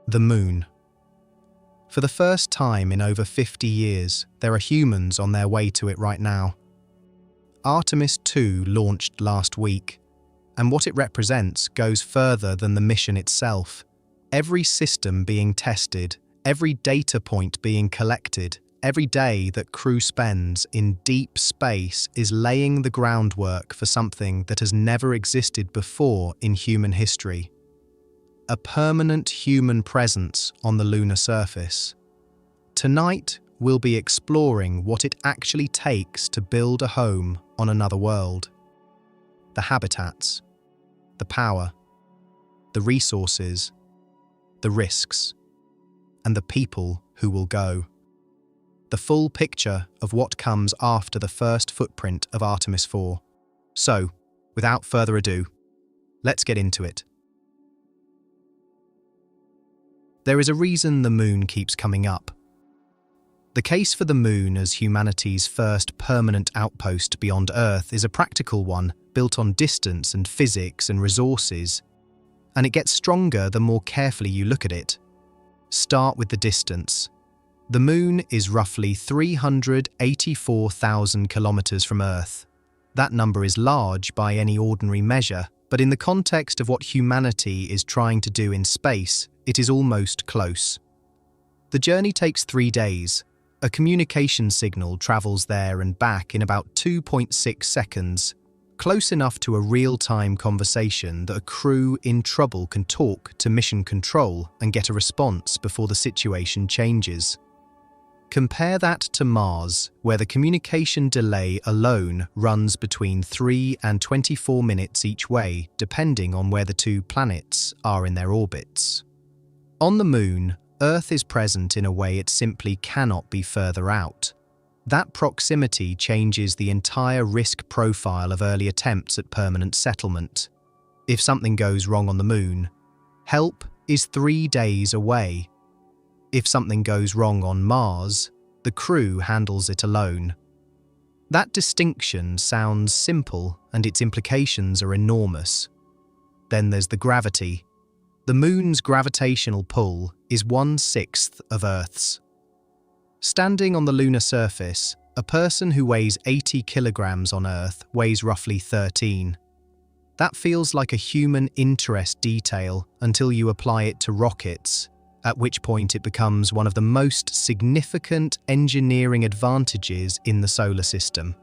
The Moon. For the first time in over 50 years, there are humans on their way to it right now. Artemis 2 launched last week, and what it represents goes further than the mission itself. Every system being tested, every data point being collected, every day that crew spends in deep space is laying the groundwork for something that has never existed before in human history. A permanent human presence on the lunar surface. Tonight, we'll be exploring what it actually takes to build a home on another world. The habitats, the power, the resources, the risks, and the people who will go. The full picture of what comes after the first footprint of Artemis 4. So, without further ado, let's get into it. There is a reason the moon keeps coming up. The case for the moon as humanity's first permanent outpost beyond Earth is a practical one, built on distance and physics and resources, and it gets stronger the more carefully you look at it. Start with the distance. The moon is roughly 384,000 kilometers from Earth. That number is large by any ordinary measure, but in the context of what humanity is trying to do in space, it is almost close. The journey takes 3 days. A communication signal travels there and back in about 2.6 seconds, close enough to a real-time conversation that a crew in trouble can talk to mission control and get a response before the situation changes. Compare that to Mars, where the communication delay alone runs between 3 and 24 minutes each way, depending on where the two planets are in their orbits. On the moon, Earth is present in a way it simply cannot be further out. That proximity changes the entire risk profile of early attempts at permanent settlement. If something goes wrong on the moon, help is 3 days away. If something goes wrong on Mars, the crew handles it alone. That distinction sounds simple, and its implications are enormous. Then there's the gravity. The moon's gravitational pull is 1/6 of Earth's. Standing on the lunar surface, a person who weighs 80 kilograms on Earth weighs roughly 13. That feels like a human interest detail until you apply it to rockets, at which point it becomes one of the most significant engineering advantages in the solar system.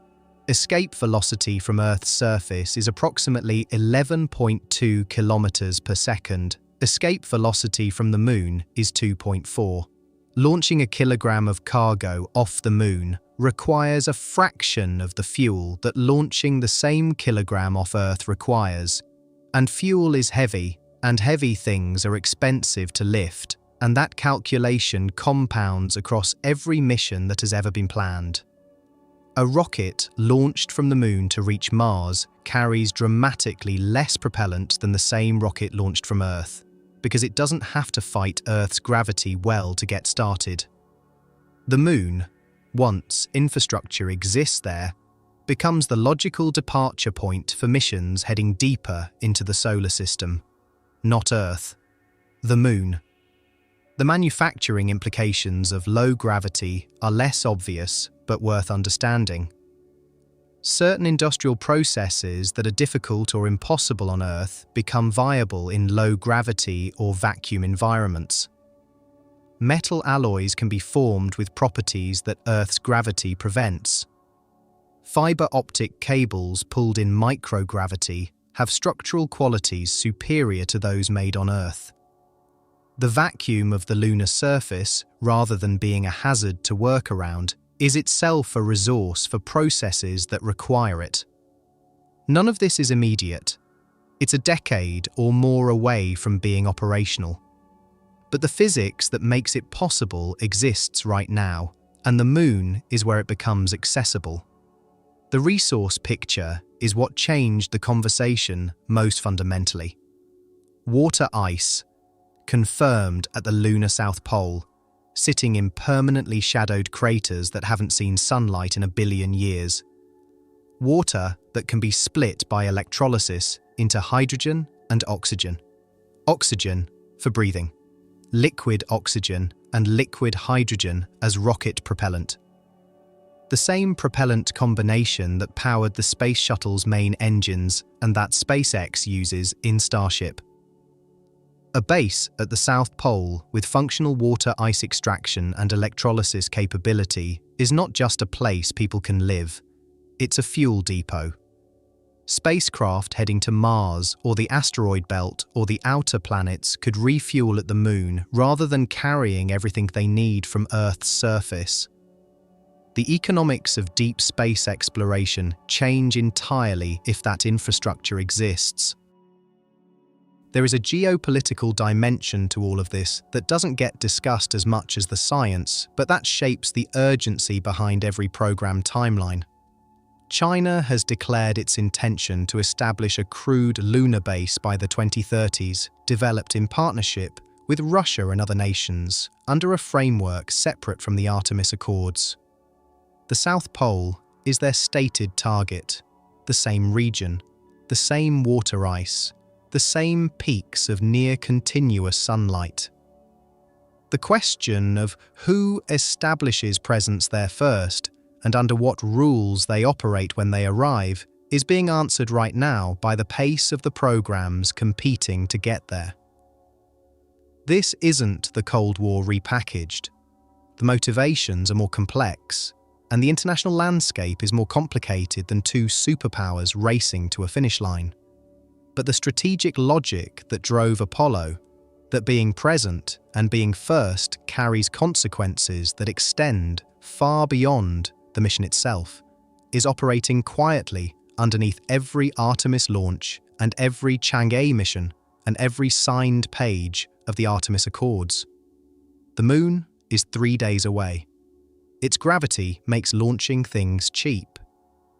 Escape velocity from Earth's surface is approximately 11.2 kilometers per second. Escape velocity from the moon is 2.4. Launching a kilogram of cargo off the moon requires a fraction of the fuel that launching the same kilogram off Earth requires. And fuel is heavy, and heavy things are expensive to lift, and that calculation compounds across every mission that has ever been planned. A rocket launched from the moon to reach Mars carries dramatically less propellant than the same rocket launched from Earth, because it doesn't have to fight Earth's gravity well to get started. The moon, once infrastructure exists there, becomes the logical departure point for missions heading deeper into the solar system. Not Earth. The moon. The manufacturing implications of low gravity are less obvious, but worth understanding. Certain industrial processes that are difficult or impossible on Earth become viable in low gravity or vacuum environments. Metal alloys can be formed with properties that Earth's gravity prevents. Fiber optic cables pulled in microgravity have structural qualities superior to those made on Earth. The vacuum of the lunar surface, rather than being a hazard to work around, is itself a resource for processes that require it. None of this is immediate. It's a decade or more away from being operational. But the physics that makes it possible exists right now, and the moon is where it becomes accessible. The resource picture is what changed the conversation most fundamentally. Water ice, confirmed at the lunar South Pole, sitting in permanently shadowed craters that haven't seen sunlight in a billion years. Water that can be split by electrolysis into hydrogen and oxygen. Oxygen for breathing. liquid oxygen and liquid hydrogen as rocket propellant. The same propellant combination that powered the space shuttle's main engines and that SpaceX uses in Starship. A base at the South Pole with functional water ice extraction and electrolysis capability is not just a place people can live, it's a fuel depot. Spacecraft heading to Mars or the asteroid belt or the outer planets could refuel at the Moon rather than carrying everything they need from Earth's surface. The economics of deep space exploration change entirely if that infrastructure exists. There is a geopolitical dimension to all of this that doesn't get discussed as much as the science, but that shapes the urgency behind every program timeline. China has declared its intention to establish a crewed lunar base by the 2030s, developed in partnership with Russia and other nations, under a framework separate from the Artemis Accords. The South Pole is their stated target, the same region, the same water ice, the same peaks of near-continuous sunlight. The question of who establishes presence there first and under what rules they operate when they arrive is being answered right now by the pace of the programs competing to get there. This isn't the Cold War repackaged. The motivations are more complex, and the international landscape is more complicated than two superpowers racing to a finish line. But the strategic logic that drove Apollo, that being present and being first carries consequences that extend far beyond the mission itself, is operating quietly underneath every Artemis launch and every Chang'e mission and every signed page of the Artemis Accords. The Moon is 3 days away. Its gravity makes launching things cheap.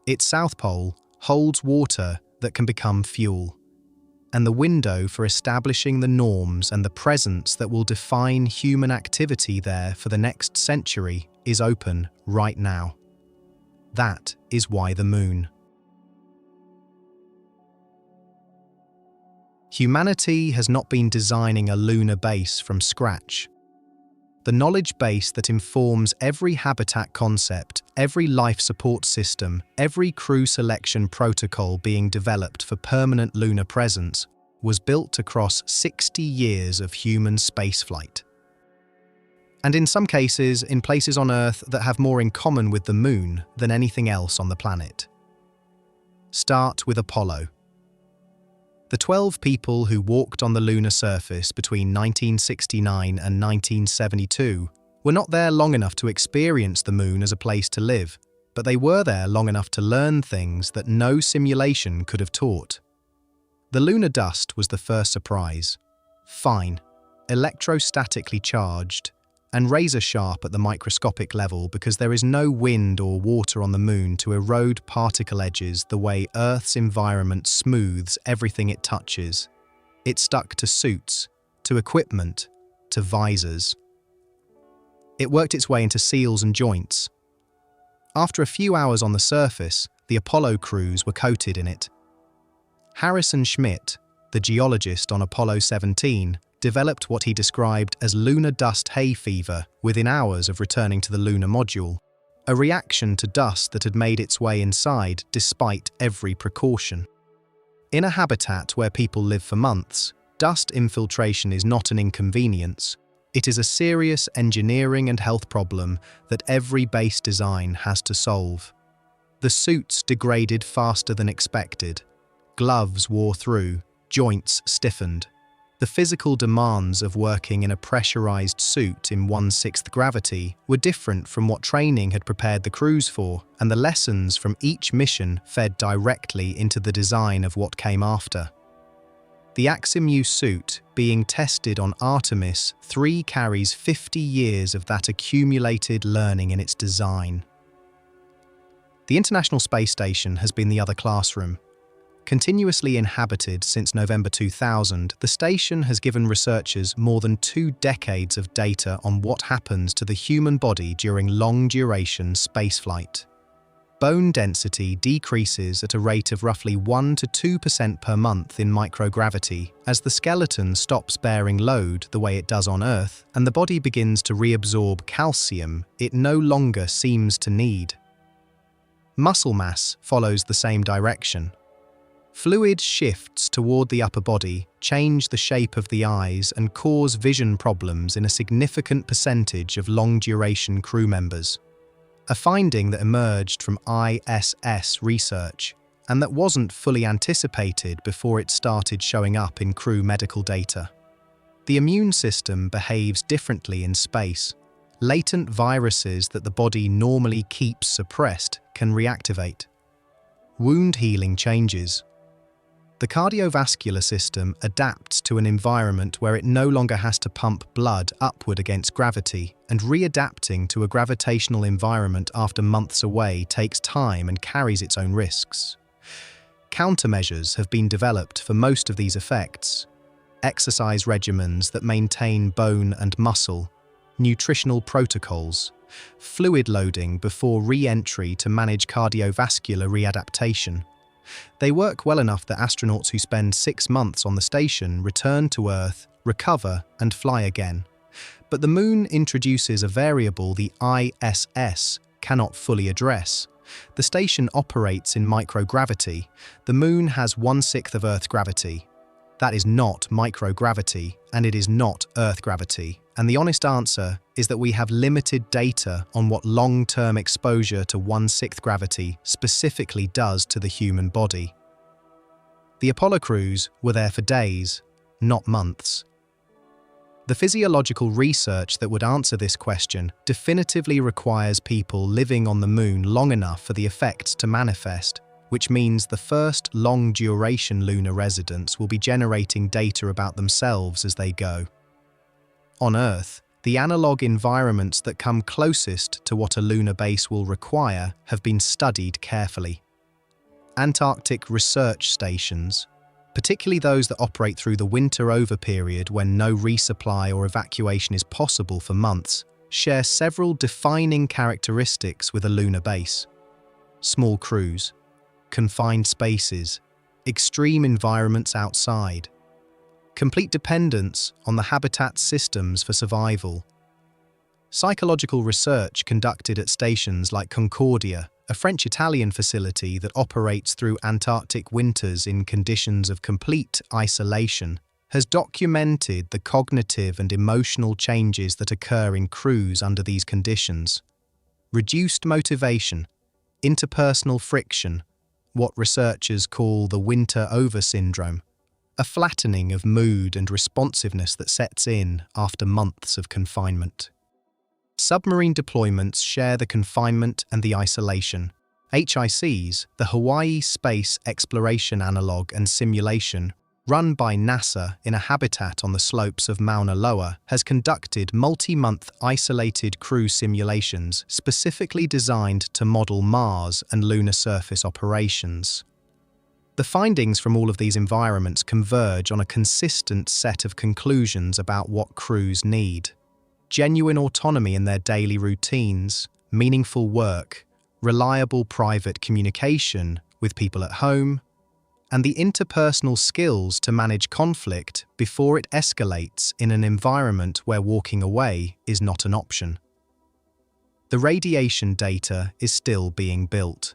Its South Pole holds water that can become fuel. And the window for establishing the norms and the presence that will define human activity there for the next century is open right now. That is why the Moon. Humanity has not been designing a lunar base from scratch. The knowledge base that informs every habitat concept, every life support system, every crew selection protocol being developed for permanent lunar presence was built across 60 years of human spaceflight. And in some cases, in places on Earth that have more in common with the Moon than anything else on the planet. Start with Apollo. The 12 people who walked on the lunar surface between 1969 and 1972 were not there long enough to experience the Moon as a place to live, but they were there long enough to learn things that no simulation could have taught. The lunar dust was the first surprise. Fine, electrostatically charged, and razor-sharp at the microscopic level because there is no wind or water on the Moon to erode particle edges the way Earth's environment smooths everything it touches. It stuck to suits, to equipment, to visors. It worked its way into seals and joints. After a few hours on the surface, the Apollo crews were coated in it. Harrison Schmitt, the geologist on Apollo 17, developed what he described as lunar dust hay fever within hours of returning to the lunar module, a reaction to dust that had made its way inside despite every precaution. In a habitat where people live for months, dust infiltration is not an inconvenience. It is a serious engineering and health problem that every base design has to solve. The suits degraded faster than expected. Gloves wore through, joints stiffened. The physical demands of working in a pressurized suit in 1/6 gravity were different from what training had prepared the crews for, and the lessons from each mission fed directly into the design of what came after. The Aximu suit, being tested on Artemis 3, carries 50 years of that accumulated learning in its design. The International Space Station has been the other classroom. Continuously inhabited since November 2000, the station has given researchers more than 2 decades of data on what happens to the human body during long-duration spaceflight. bone density decreases at a rate of roughly 1 to 2% per month in microgravity as the skeleton stops bearing load the way it does on Earth and the body begins to reabsorb calcium it no longer seems to need. Muscle mass follows the same direction. Fluid shifts toward the upper body, change the shape of the eyes, and cause vision problems in a significant percentage of long-duration crew members. A finding that emerged from ISS research, and that wasn't fully anticipated before it started showing up in crew medical data. The immune system behaves differently in space. Latent viruses that the body normally keeps suppressed can reactivate. Wound healing changes. The cardiovascular system adapts to an environment where it no longer has to pump blood upward against gravity, and readapting to a gravitational environment after months away takes time and carries its own risks. Countermeasures have been developed for most of these effects. Exercise regimens that maintain bone and muscle, nutritional protocols, fluid loading before re-entry to manage cardiovascular readaptation. They work well enough that astronauts who spend 6 months on the station return to Earth, recover, and fly again. But the Moon introduces a variable the ISS cannot fully address. The station operates in microgravity. The Moon has 1/6 of Earth's gravity. That is not microgravity, and it is not Earth gravity. And the honest answer is that we have limited data on what long-term exposure to 1/6 gravity specifically does to the human body. The Apollo crews were there for days, not months. The physiological research that would answer this question definitively requires people living on the Moon long enough for the effects to manifest, which means the first long-duration lunar residents will be generating data about themselves as they go. On Earth, the analog environments that come closest to what a lunar base will require have been studied carefully. Antarctic research stations, particularly those that operate through the winter over period when no resupply or evacuation is possible for months, share several defining characteristics with a lunar base. Small crews, confined spaces, extreme environments outside, complete dependence on the habitat systems for survival. Psychological research conducted at stations like Concordia, a French-Italian facility that operates through Antarctic winters in conditions of complete isolation, has documented the cognitive and emotional changes that occur in crews under these conditions. Reduced motivation, interpersonal friction, what researchers call the winter over syndrome, a flattening of mood and responsiveness that sets in after months of confinement. Submarine deployments share the confinement and the isolation. HICs, the Hawaii Space Exploration Analog and Simulation, run by NASA in a habitat on the slopes of Mauna Loa, has conducted multi-month isolated crew simulations specifically designed to model Mars and lunar surface operations. The findings from all of these environments converge on a consistent set of conclusions about what crews need. Genuine autonomy in their daily routines, meaningful work, reliable private communication with people at home, and the interpersonal skills to manage conflict before it escalates in an environment where walking away is not an option. The radiation data is still being built.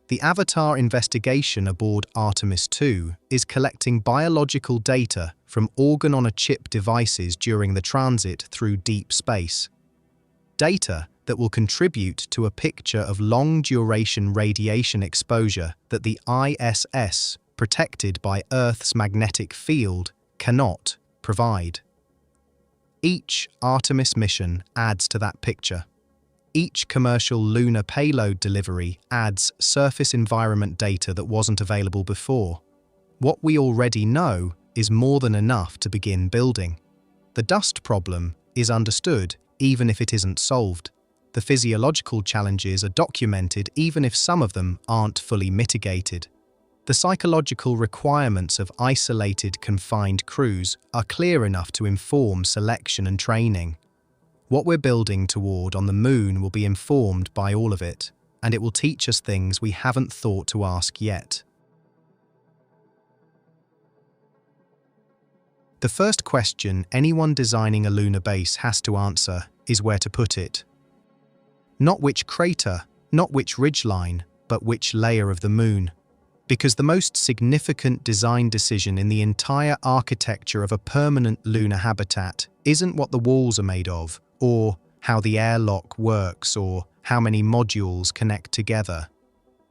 The Avatar investigation aboard Artemis 2 is collecting biological data from organ-on-a-chip devices during the transit through deep space. Data that will contribute to a picture of long-duration radiation exposure that the ISS, protected by Earth's magnetic field, cannot provide. Each Artemis mission adds to that picture. Each commercial lunar payload delivery adds surface environment data that wasn't available before. What we already know is more than enough to begin building. The dust problem is understood, even if it isn't solved. The physiological challenges are documented, even if some of them aren't fully mitigated. The psychological requirements of isolated, confined crews are clear enough to inform selection and training. What we're building toward on the Moon will be informed by all of it. and it will teach us things we haven't thought to ask yet. The first question anyone designing a lunar base has to answer is where to put it. Not which crater, not which ridgeline, but which layer of the moon. Because the most significant design decision in the entire architecture of a permanent lunar habitat isn't what the walls are made of, or how the airlock works, or how many modules connect together.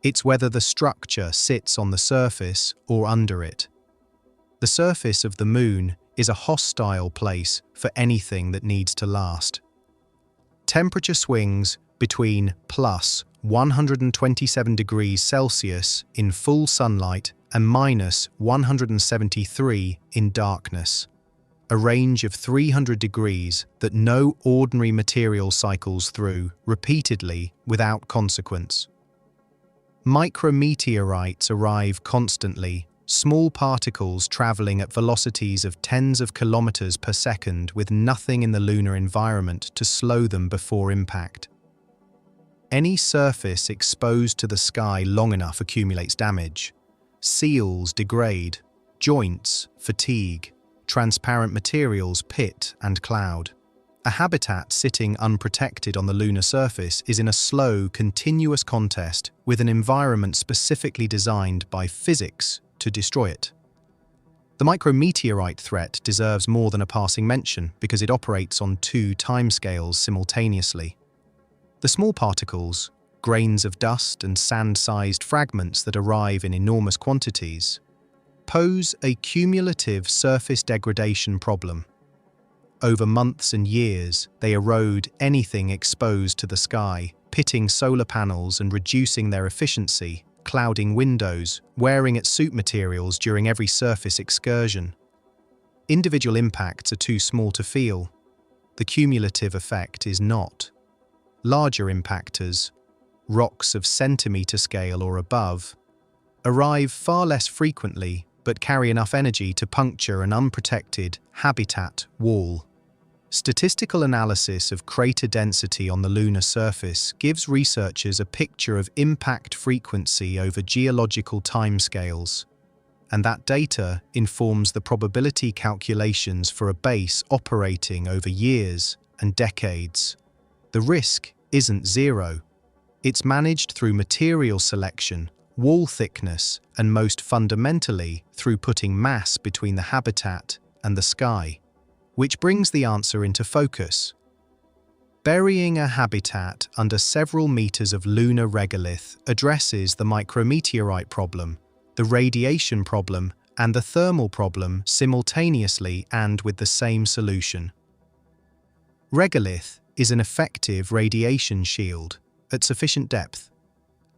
It's whether the structure sits on the surface or under it. The surface of the moon is a hostile place for anything that needs to last. Temperature swings between plus 127 degrees Celsius in full sunlight and minus 173 in darkness, a range of 300 degrees that no ordinary material cycles through repeatedly without consequence. Micrometeorites arrive constantly, small particles traveling at velocities of tens of kilometers per second with nothing in the lunar environment to slow them before impact. Any surface exposed to the sky long enough accumulates damage. Seals degrade, joints fatigue, transparent materials pit and cloud. A habitat sitting unprotected on the lunar surface is in a slow, continuous contest with an environment specifically designed by physics to destroy it. The micrometeorite threat deserves more than a passing mention because it operates on two timescales simultaneously. The small particles, grains of dust and sand-sized fragments that arrive in enormous quantities, pose a cumulative surface degradation problem. Over months and years, they erode anything exposed to the sky, pitting solar panels and reducing their efficiency, clouding windows, wearing at suit materials during every surface excursion. Individual impacts are too small to feel. The cumulative effect is not. Larger impactors, rocks of centimeter scale or above, arrive far less frequently but carry enough energy to puncture an unprotected habitat wall. Statistical analysis of crater density on the lunar surface gives researchers a picture of impact frequency over geological timescales, and that data informs the probability calculations for a base operating over years and decades. The risk isn't zero. It's managed through material selection, wall thickness, and most fundamentally through putting mass between the habitat and the sky. Which brings the answer into focus. Burying a habitat under several meters of lunar regolith addresses the micrometeorite problem, the radiation problem, and the thermal problem simultaneously and with the same solution. Regolith is an effective radiation shield at sufficient depth.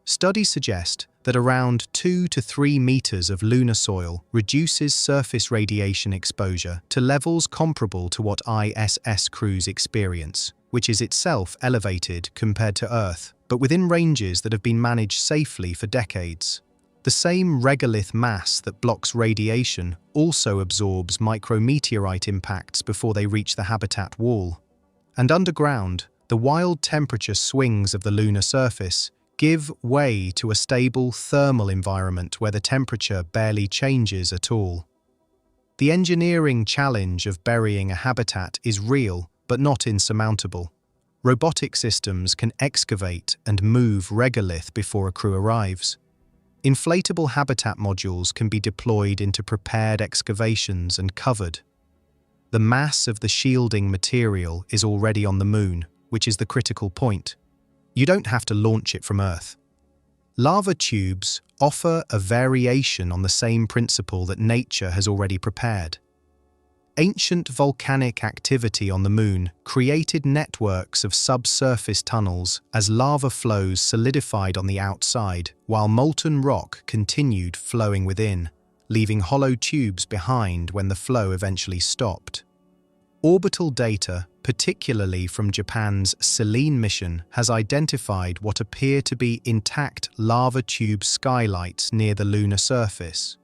Studies suggest that around 2 to 3 meters of lunar soil reduces surface radiation exposure to levels comparable to what ISS crews experience, which is itself elevated compared to Earth, but within ranges that have been managed safely for decades. The same regolith mass that blocks radiation also absorbs micrometeorite impacts before they reach the habitat wall. And underground, the wild temperature swings of the lunar surface give way to a stable thermal environment where the temperature barely changes at all. The engineering challenge of burying a habitat is real, but not insurmountable. Robotic systems can excavate and move regolith before a crew arrives. Inflatable habitat modules can be deployed into prepared excavations and covered. The mass of the shielding material is already on the moon, which is the critical point. You don't have to launch it from Earth. Lava tubes offer a variation on the same principle that nature has already prepared. Ancient volcanic activity on the moon created networks of subsurface tunnels as lava flows solidified on the outside, while molten rock continued flowing within, leaving hollow tubes behind when the flow eventually stopped. Orbital data, particularly from Japan's Selene mission, has identified what appear to be intact lava tube skylights near the lunar surface,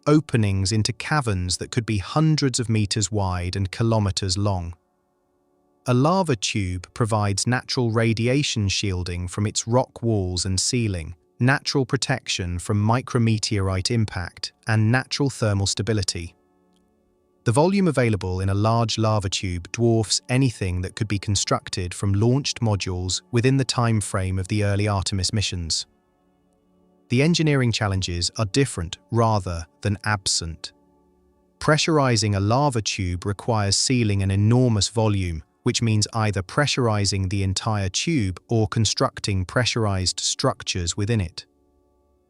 openings into caverns that could be hundreds of meters wide and kilometers long. A lava tube provides natural radiation shielding from its rock walls and ceiling, natural protection from micrometeorite impact, and natural thermal stability. The volume available in a large lava tube dwarfs anything that could be constructed from launched modules within the time frame of the early Artemis missions. The engineering challenges are different rather than absent. Pressurizing a lava tube requires sealing an enormous volume, which means either pressurizing the entire tube or constructing pressurized structures within it.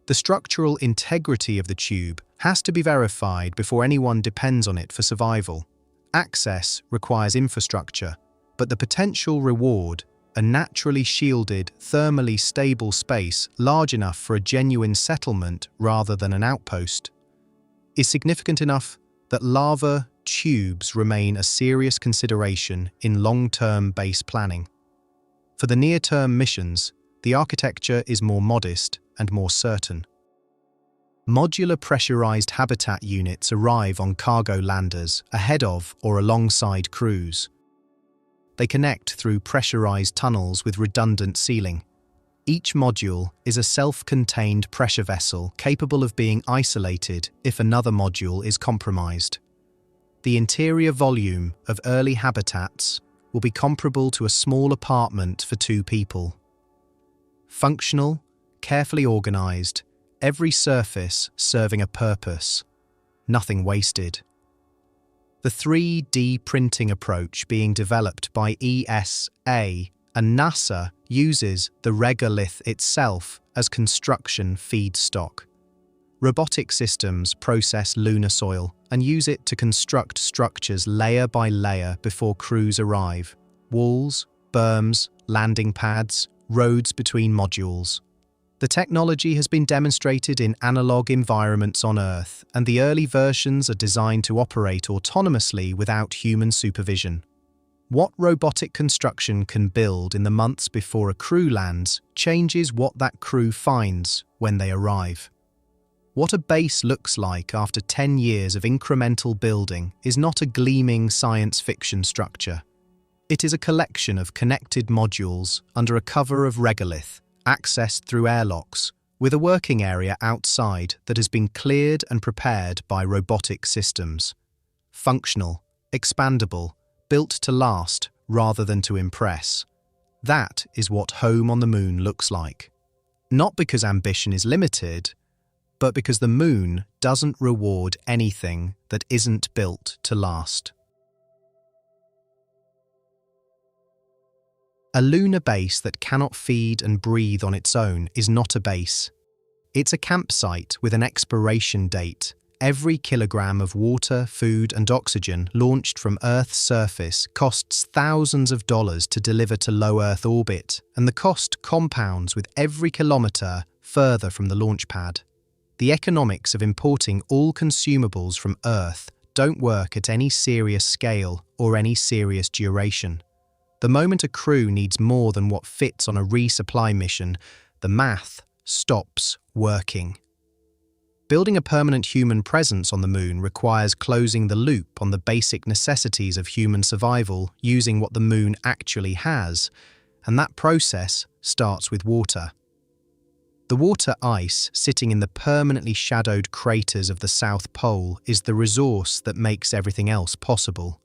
The structural integrity of the tube has to be verified before anyone depends on it for survival. Access requires infrastructure, but the potential reward, a naturally shielded, thermally stable space large enough for a genuine settlement rather than an outpost, is significant enough that lava tubes remain a serious consideration in long-term base planning. For the near-term missions, the architecture is more modest and more certain. Modular pressurized habitat units arrive on cargo landers ahead of or alongside crews. They connect through pressurized tunnels with redundant sealing. Each module is a self-contained pressure vessel capable of being isolated if another module is compromised. The interior volume of early habitats will be comparable to a small apartment for 2 people. Functional, carefully organized, every surface serving a purpose, nothing wasted. The 3D printing approach being developed by ESA and NASA uses the regolith itself as construction feedstock. Robotic systems process lunar soil and use it to construct structures layer by layer before crews arrive. Walls, berms, landing pads, roads between modules. The technology has been demonstrated in analog environments on Earth, and the early versions are designed to operate autonomously without human supervision. What robotic construction can build in the months before a crew lands changes what that crew finds when they arrive. What a base looks like after 10 years of incremental building is not a gleaming science fiction structure. It is a collection of connected modules under a cover of regolith, accessed through airlocks, with a working area outside that has been cleared and prepared by robotic systems. Functional, expandable, built to last rather than to impress. That is what home on the moon looks like. Not because ambition is limited, but because the moon doesn't reward anything that isn't built to last. A lunar base that cannot feed and breathe on its own is not a base. It's a campsite with an expiration date. Every kilogram of water, food and oxygen launched from Earth's surface costs thousands of dollars to deliver to low Earth orbit, and the cost compounds with every kilometre further from the launch pad. The economics of importing all consumables from Earth don't work at any serious scale or any serious duration. The moment a crew needs more than what fits on a resupply mission, the math stops working. Building a permanent human presence on the moon requires closing the loop on the basic necessities of human survival using what the moon actually has, and that process starts with water. The water ice sitting in the permanently shadowed craters of the South Pole is the resource that makes everything else possible.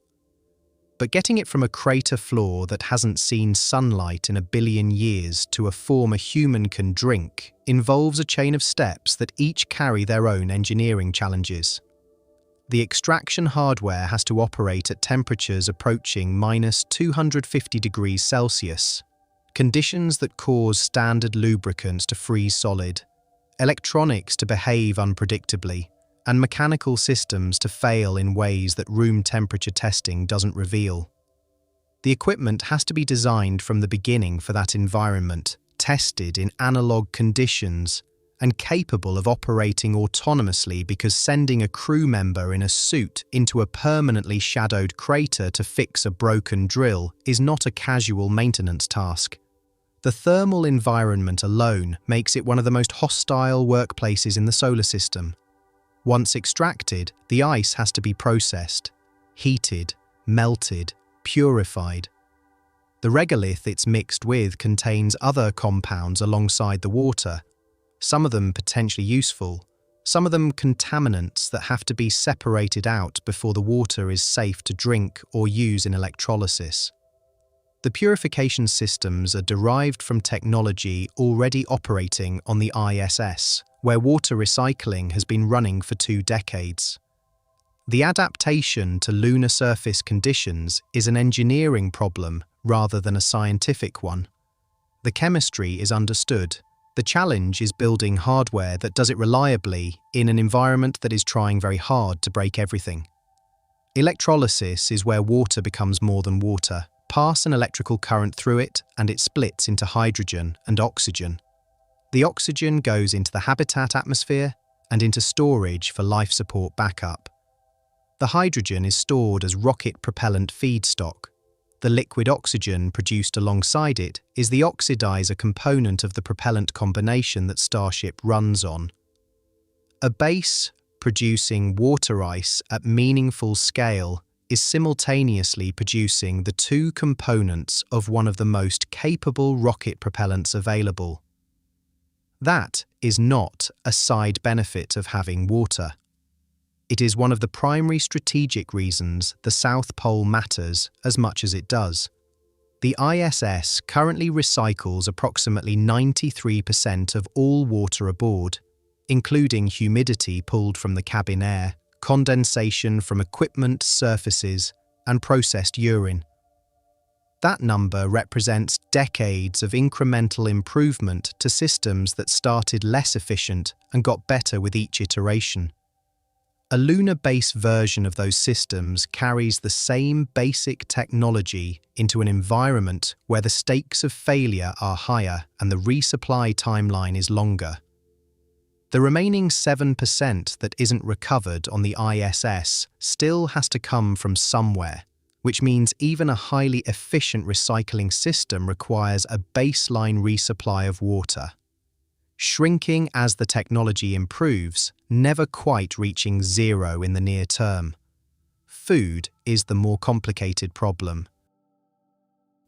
But getting it from a crater floor that hasn't seen sunlight in 1 billion years to a form a human can drink involves a chain of steps that each carry their own engineering challenges. The extraction hardware has to operate at temperatures approaching -250 degrees Celsius, conditions that cause standard lubricants to freeze solid, electronics to behave unpredictably, and mechanical systems to fail in ways that room temperature testing doesn't reveal. The equipment has to be designed from the beginning for that environment, tested in analog conditions, and capable of operating autonomously, because sending a crew member in a suit into a permanently shadowed crater to fix a broken drill is not a casual maintenance task. The thermal environment alone makes it one of the most hostile workplaces in the solar system. Once extracted, the ice has to be processed, heated, melted, purified, The regolith it's mixed with contains other compounds alongside the water, some of them potentially useful, some of them contaminants that have to be separated out before the water is safe to drink or use in electrolysis. The purification systems are derived from technology already operating on the ISS, where water recycling has been running for 2 decades. The adaptation to lunar surface conditions is an engineering problem rather than a scientific one. The chemistry is understood. The challenge is building hardware that does it reliably in an environment that is trying very hard to break everything. Electrolysis is where water becomes more than water. Pass an electrical current through it and it splits into hydrogen and oxygen. The oxygen goes into the habitat atmosphere and into storage for life support backup. The hydrogen is stored as rocket propellant feedstock. The liquid oxygen produced alongside it is the oxidizer component of the propellant combination that Starship runs on. A base producing water ice at meaningful scale is simultaneously producing the 2 components of one of the most capable rocket propellants available. That is not a side benefit of having water. It is one of the primary strategic reasons the South Pole matters as much as it does. The ISS currently recycles approximately 93% of all water aboard, including humidity pulled from the cabin air, condensation from equipment surfaces, and processed urine. That number represents decades of incremental improvement to systems that started less efficient and got better with each iteration. A lunar-based version of those systems carries the same basic technology into an environment where the stakes of failure are higher and the resupply timeline is longer. The remaining 7% that isn't recovered on the ISS still has to come from somewhere, which means even a highly efficient recycling system requires a baseline resupply of water. Shrinking as the technology improves, never quite reaching zero in the near term. Food is the more complicated problem.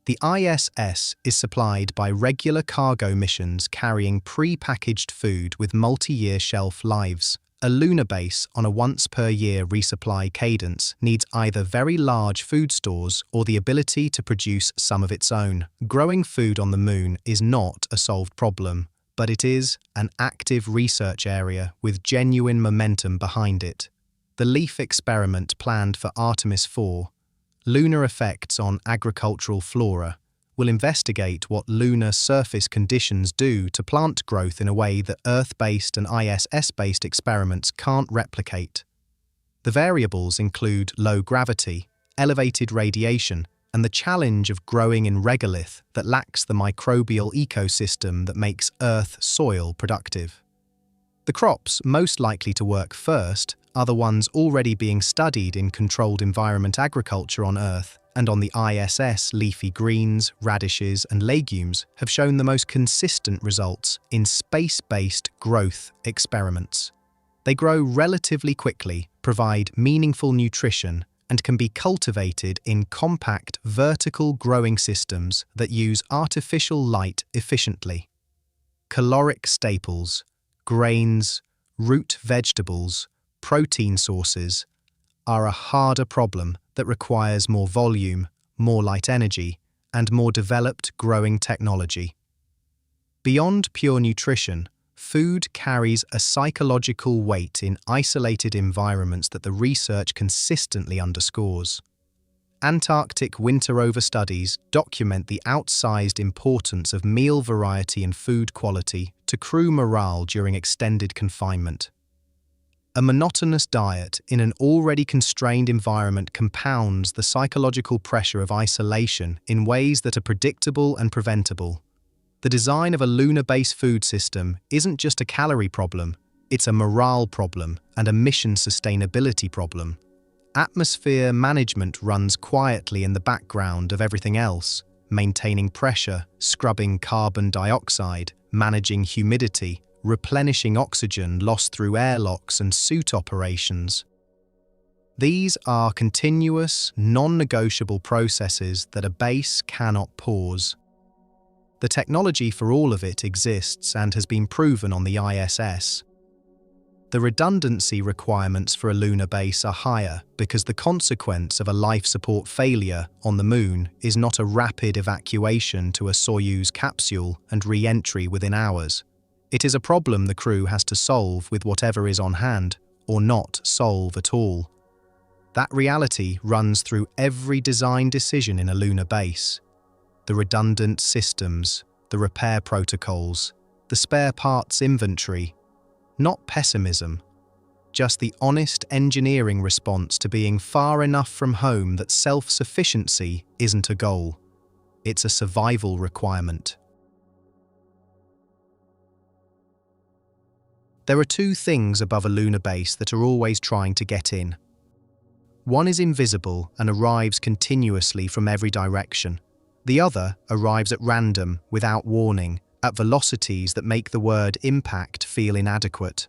The ISS is supplied by regular cargo missions carrying pre-packaged food with multi-year shelf lives. A lunar base on a once-per-year resupply cadence needs either very large food stores or the ability to produce some of its own. Growing food on the moon is not a solved problem, but it is an active research area with genuine momentum behind it. The LEAF experiment planned for Artemis 4, Lunar Effects on Agricultural Flora, will investigate what lunar surface conditions do to plant growth in a way that Earth-based and ISS-based experiments can't replicate. The variables include low gravity, elevated radiation, and the challenge of growing in regolith that lacks the microbial ecosystem that makes Earth soil productive. The crops most likely to work first are the ones already being studied in controlled environment agriculture on Earth, and on the ISS, leafy greens, radishes, and legumes have shown the most consistent results in space-based growth experiments. They grow relatively quickly, provide meaningful nutrition, and can be cultivated in compact vertical growing systems that use artificial light efficiently. Caloric staples, grains, root vegetables, protein sources are a harder problem that requires more volume, more light energy, and more developed growing technology. Beyond pure nutrition, food carries a psychological weight in isolated environments that the research consistently underscores. Antarctic winter-over studies document the outsized importance of meal variety and food quality to crew morale during extended confinement. A monotonous diet in an already constrained environment compounds the psychological pressure of isolation in ways that are predictable and preventable. The design of a lunar-based food system isn't just a calorie problem, it's a morale problem and a mission sustainability problem. Atmosphere management runs quietly in the background of everything else, maintaining pressure, scrubbing carbon dioxide, managing humidity, replenishing oxygen lost through airlocks and suit operations. These are continuous, non-negotiable processes that a base cannot pause. The technology for all of it exists and has been proven on the ISS. The redundancy requirements for a lunar base are higher because the consequence of a life support failure on the Moon is not a rapid evacuation to a Soyuz capsule and re-entry within hours. It is a problem the crew has to solve with whatever is on hand, or not solve at all. That reality runs through every design decision in a lunar base. The redundant systems, the repair protocols, the spare parts inventory. Not pessimism, just the honest engineering response to being far enough from home that self-sufficiency isn't a goal. It's a survival requirement. There are two things above a lunar base that are always trying to get in. One is invisible and arrives continuously from every direction. The other arrives at random, without warning, at velocities that make the word impact feel inadequate.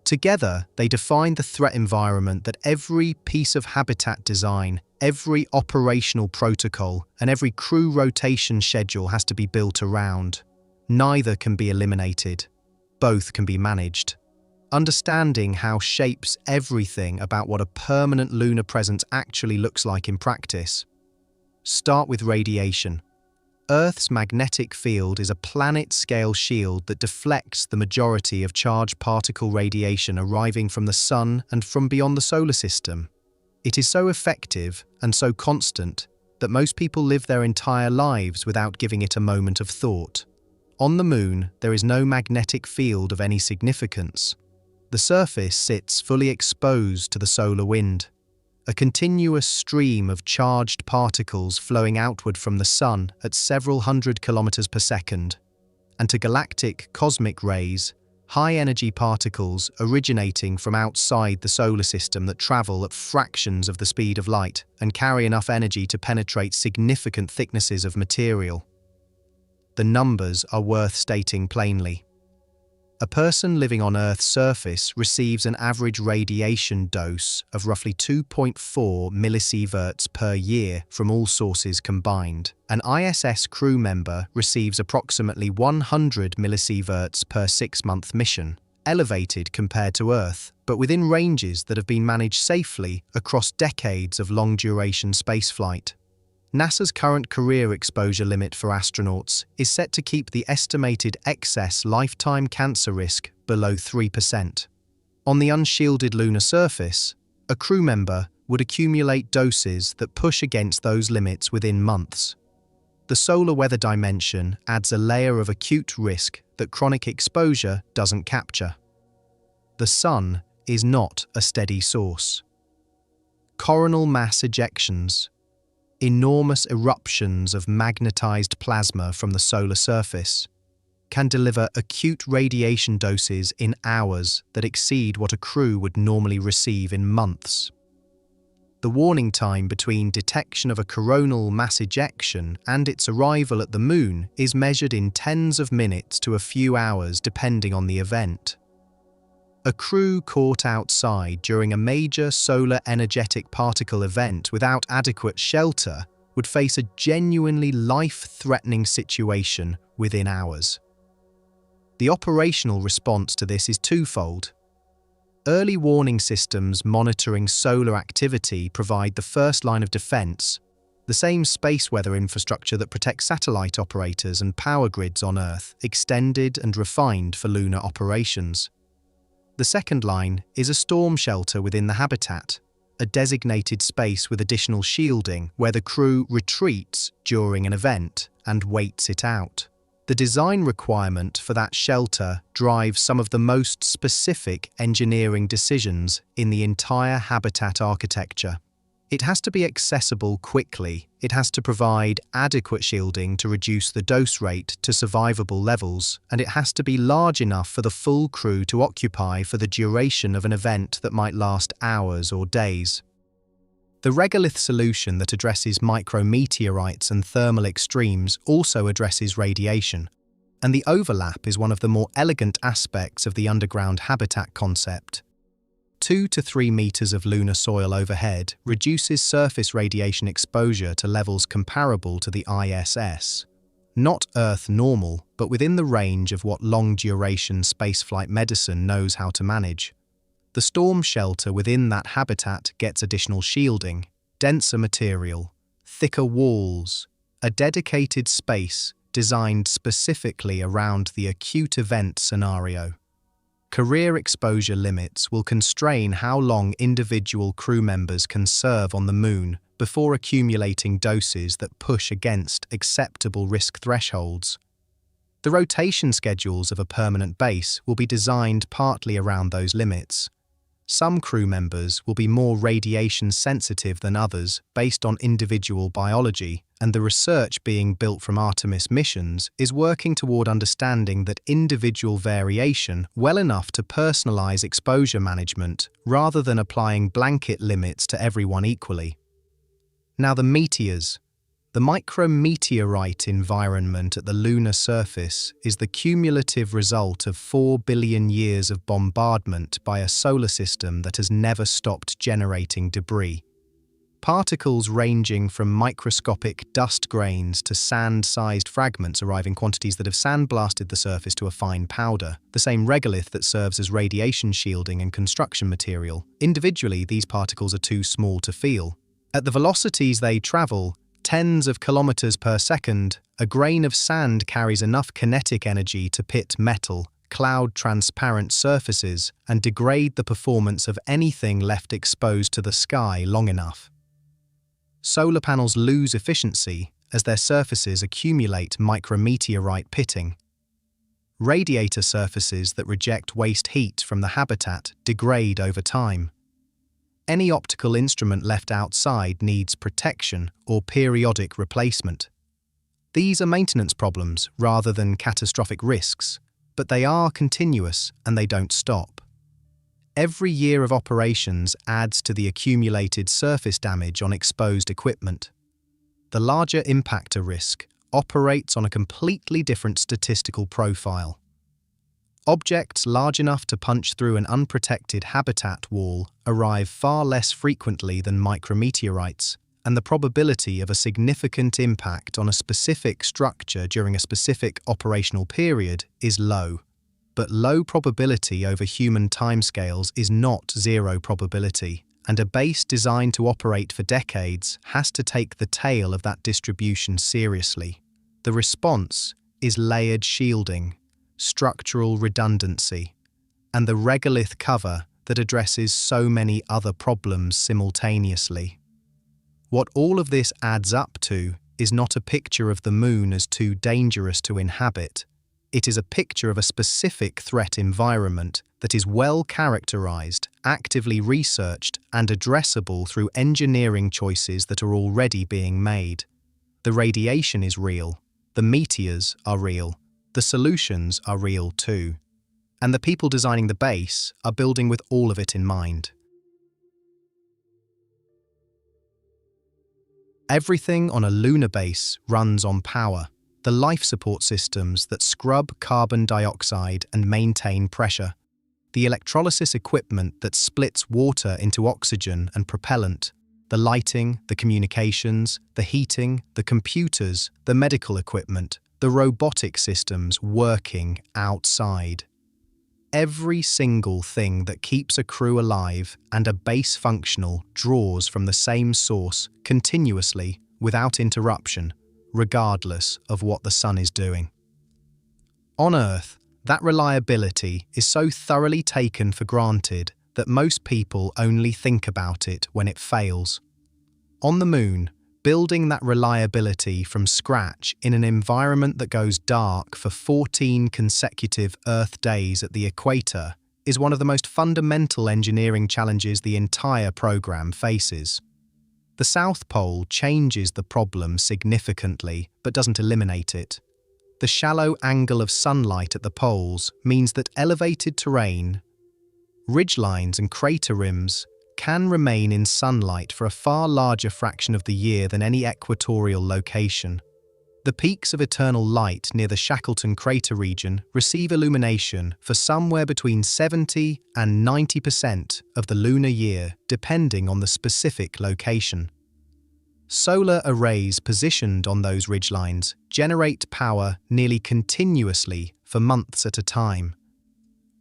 Together, they define the threat environment that every piece of habitat design, every operational protocol, and every crew rotation schedule has to be built around. Neither can be eliminated. Both can be managed. Understanding how shapes everything about what a permanent lunar presence actually looks like in practice. Start with radiation. Earth's magnetic field is a planet-scale shield that deflects the majority of charged particle radiation arriving from the Sun and from beyond the solar system. It is so effective and so constant that most people live their entire lives without giving it a moment of thought. On the Moon, there is no magnetic field of any significance. The surface sits fully exposed to the solar wind. A continuous stream of charged particles flowing outward from the Sun at several hundred kilometers per second, and to galactic cosmic rays, high-energy particles originating from outside the solar system that travel at fractions of the speed of light and carry enough energy to penetrate significant thicknesses of material. The numbers are worth stating plainly. A person living on Earth's surface receives an average radiation dose of roughly 2.4 millisieverts per year from all sources combined. An ISS crew member receives approximately 100 millisieverts per 6-month mission, elevated compared to Earth, but within ranges that have been managed safely across decades of long-duration spaceflight. NASA's current career exposure limit for astronauts is set to keep the estimated excess lifetime cancer risk below 3%. On the unshielded lunar surface, a crew member would accumulate doses that push against those limits within months. The solar weather dimension adds a layer of acute risk that chronic exposure doesn't capture. The Sun is not a steady source. Coronal mass ejections, enormous eruptions of magnetized plasma from the solar surface, can deliver acute radiation doses in hours that exceed what a crew would normally receive in months. The warning time between detection of a coronal mass ejection and its arrival at the Moon is measured in tens of minutes to a few hours depending on the event. A crew caught outside during a major solar energetic particle event without adequate shelter would face a genuinely life-threatening situation within hours. The operational response to this is twofold. Early warning systems monitoring solar activity provide the first line of defense, the same space weather infrastructure that protects satellite operators and power grids on Earth, extended and refined for lunar operations. The second line is a storm shelter within the habitat, a designated space with additional shielding where the crew retreats during an event and waits it out. The design requirement for that shelter drives some of the most specific engineering decisions in the entire habitat architecture. It has to be accessible quickly, it has to provide adequate shielding to reduce the dose rate to survivable levels, and it has to be large enough for the full crew to occupy for the duration of an event that might last hours or days. The regolith solution that addresses micrometeorites and thermal extremes also addresses radiation, and the overlap is one of the more elegant aspects of the underground habitat concept. 2 to 3 meters of lunar soil overhead reduces surface radiation exposure to levels comparable to the ISS. Not Earth normal, but within the range of what long-duration spaceflight medicine knows how to manage. The storm shelter within that habitat gets additional shielding, denser material, thicker walls, a dedicated space designed specifically around the acute event scenario. Career exposure limits will constrain how long individual crew members can serve on the Moon before accumulating doses that push against acceptable risk thresholds. The rotation schedules of a permanent base will be designed partly around those limits. Some crew members will be more radiation sensitive than others based on individual biology, and the research being built from Artemis missions is working toward understanding that individual variation well enough to personalize exposure management rather than applying blanket limits to everyone equally. Now the meteors. The micrometeorite environment at the lunar surface is the cumulative result of 4 billion years of bombardment by a solar system that has never stopped generating debris. Particles ranging from microscopic dust grains to sand-sized fragments arrive in quantities that have sandblasted the surface to a fine powder, the same regolith that serves as radiation shielding and construction material. Individually, these particles are too small to feel. At the velocities they travel, tens of kilometers per second, a grain of sand carries enough kinetic energy to pit metal, cloud transparent surfaces, and degrade the performance of anything left exposed to the sky long enough. Solar panels lose efficiency as their surfaces accumulate micrometeorite pitting. Radiator surfaces that reject waste heat from the habitat degrade over time. Any optical instrument left outside needs protection or periodic replacement. These are maintenance problems rather than catastrophic risks, but they are continuous and they don't stop. Every year of operations adds to the accumulated surface damage on exposed equipment. The larger impactor risk operates on a completely different statistical profile. Objects large enough to punch through an unprotected habitat wall arrive far less frequently than micrometeorites, and the probability of a significant impact on a specific structure during a specific operational period is low. But low probability over human timescales is not zero probability, and a base designed to operate for decades has to take the tail of that distribution seriously. The response is layered shielding, structural redundancy, and the regolith cover that addresses so many other problems simultaneously. What all of this adds up to is not a picture of the Moon as too dangerous to inhabit. It is a picture of a specific threat environment that is well characterized, actively researched, and addressable through engineering choices that are already being made. The radiation is real, the meteors are real, the solutions are real too. And the people designing the base are building with all of it in mind. Everything on a lunar base runs on power, the life support systems that scrub carbon dioxide and maintain pressure, the electrolysis equipment that splits water into oxygen and propellant, the lighting, the communications, the heating, the computers, the medical equipment, the robotic systems working outside. Every single thing that keeps a crew alive and a base functional draws from the same source continuously without interruption, regardless of what the sun is doing. On Earth, that reliability is so thoroughly taken for granted that most people only think about it when it fails. On the Moon, building that reliability from scratch in an environment that goes dark for 14 consecutive Earth days at the equator is one of the most fundamental engineering challenges the entire program faces. The South Pole changes the problem significantly, but doesn't eliminate it. The shallow angle of sunlight at the poles means that elevated terrain, ridgelines and crater rims can remain in sunlight for a far larger fraction of the year than any equatorial location. The peaks of eternal light near the Shackleton crater region receive illumination for somewhere between 70 and 90% of the lunar year, depending on the specific location. Solar arrays positioned on those ridgelines generate power nearly continuously for months at a time.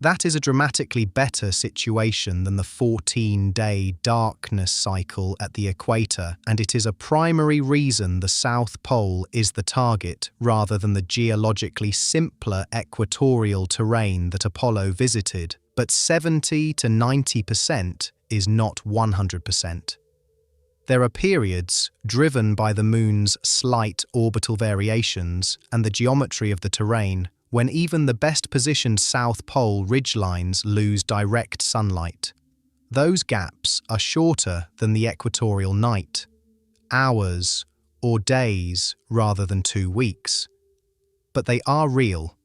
That is a dramatically better situation than the 14-day darkness cycle at the equator, and it is a primary reason the South Pole is the target rather than the geologically simpler equatorial terrain that Apollo visited. But 70 to 90% is not 100%. There are periods driven by the Moon's slight orbital variations and the geometry of the terrain when even the best-positioned South Pole ridgelines lose direct sunlight. Those gaps are shorter than the equatorial night, hours or days rather than 2 weeks. But they are real,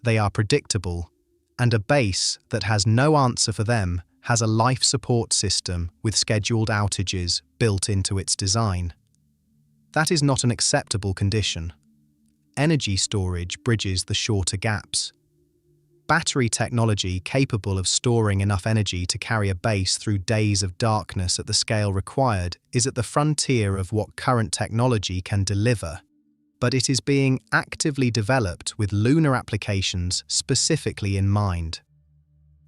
they are predictable, and a base that has no answer for them has a life support system with scheduled outages built into its design. That is not an acceptable condition. Energy storage bridges the shorter gaps. Battery technology capable of storing enough energy to carry a base through days of darkness at the scale required is at the frontier of what current technology can deliver, but it is being actively developed with lunar applications specifically in mind.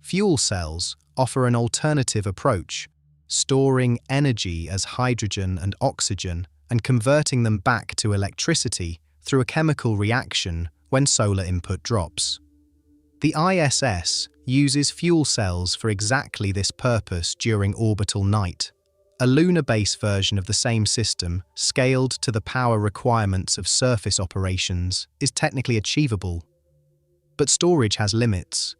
Fuel cells offer an alternative approach, storing energy as hydrogen and oxygen and converting them back to electricity through a chemical reaction when solar input drops. The ISS uses fuel cells for exactly this purpose during orbital night. A lunar base version of the same system, scaled to the power requirements of surface operations, is technically achievable. But storage has limits.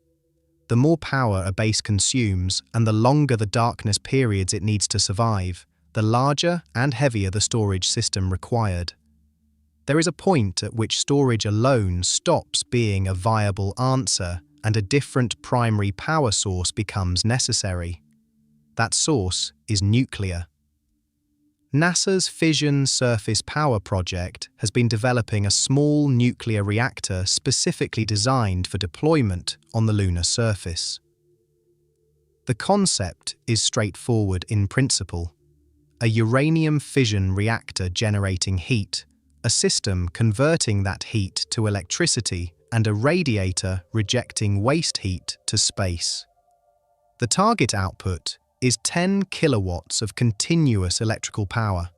The more power a base consumes and the longer the darkness periods it needs to survive, the larger and heavier the storage system required. There is a point at which storage alone stops being a viable answer and a different primary power source becomes necessary. That source is nuclear. NASA's Fission surface power project has been developing a small nuclear reactor specifically designed for deployment on the lunar surface. The concept is straightforward in principle. A uranium fission reactor generating heat, a system converting that heat to electricity, and a radiator rejecting waste heat to space. The target output is 10 kilowatts of continuous electrical power,